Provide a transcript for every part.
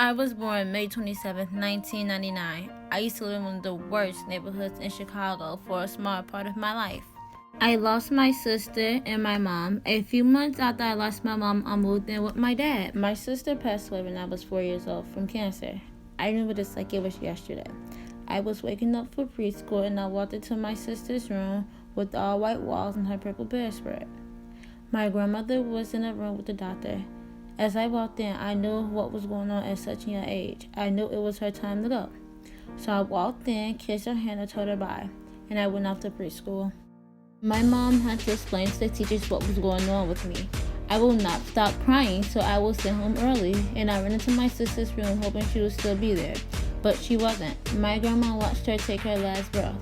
I was born May 27, 1999. I used to live in one of the worst neighborhoods in Chicago for a small part of my life. I lost my sister and my mom. A few months after I lost my mom, I moved in with my dad. My sister passed away when I was 4 years old from cancer. I remember this like it was yesterday. I was waking up for preschool and I walked into my sister's room with all white walls and her purple bedspread. My grandmother was in a room with the doctor. As I walked in, I knew what was going on at such a young age. I knew it was her time to go. So I walked in, kissed her hand, and told her bye, and I went off to preschool. My mom had to explain to the teachers what was going on with me. I will not stop crying, so I will sit home early, and I ran into my sister's room hoping she would still be there, but she wasn't. My grandma watched her take her last breath.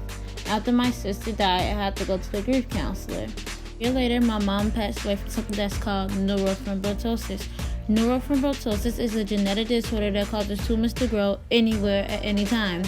After my sister died, I had to go to the grief counselor. A year later, my mom passed away from something that's called neurofibromatosis. Neurofibromatosis is a genetic disorder that causes tumors to grow anywhere at any time.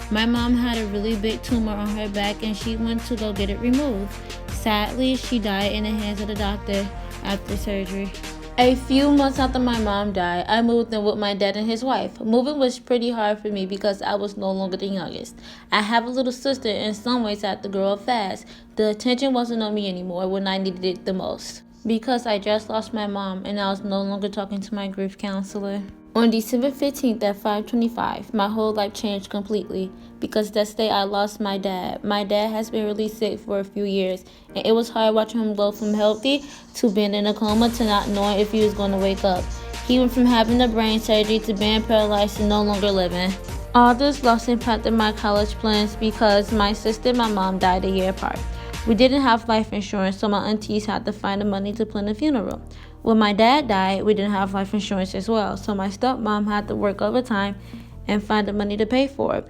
My mom had a really big tumor on her back and she went to go get it removed. Sadly, she died in the hands of the doctor after surgery. A few months after my mom died, I moved in with my dad and his wife. Moving was pretty hard for me because I was no longer the youngest. I have a little sister, and in some ways I had to grow up fast. The attention wasn't on me anymore when I needed it the most, because I just lost my mom and I was no longer talking to my grief counselor. On December 15th at 5:25, my whole life changed completely because that day I lost my dad. My dad has been really sick for a few years, and it was hard watching him go from healthy to being in a coma to not knowing if he was going to wake up. He went from having a brain surgery to being paralyzed and no longer living. All this loss impacted my college plans because my sister and my mom died a year apart. We didn't have life insurance, so my aunties had to find the money to plan a funeral. When my dad died, we didn't have life insurance as well, so my stepmom had to work overtime and find the money to pay for it.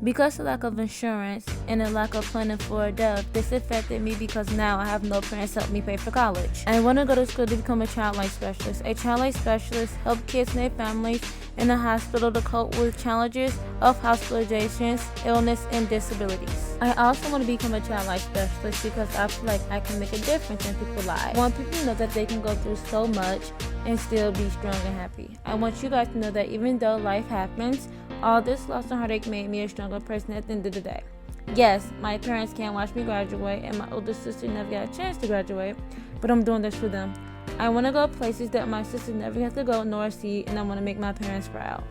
Because of lack of insurance and a lack of planning for a death, this affected me because now I have no parents to help me pay for college. I want to go to school to become a child life specialist. A child life specialist helps kids and their families in the hospital to cope with challenges of hospitalizations, illness, and disabilities. I also want to become a child life specialist because I feel like I can make a difference in people's lives. I want people to know that they can go through so much and still be strong and happy. I want you guys to know that even though life happens, all this loss and heartache made me a stronger person at the end of the day. Yes, my parents can't watch me graduate, and my older sister never got a chance to graduate, but I'm doing this for them. I want to go places that my sister never had to go nor see, and I want to make my parents proud.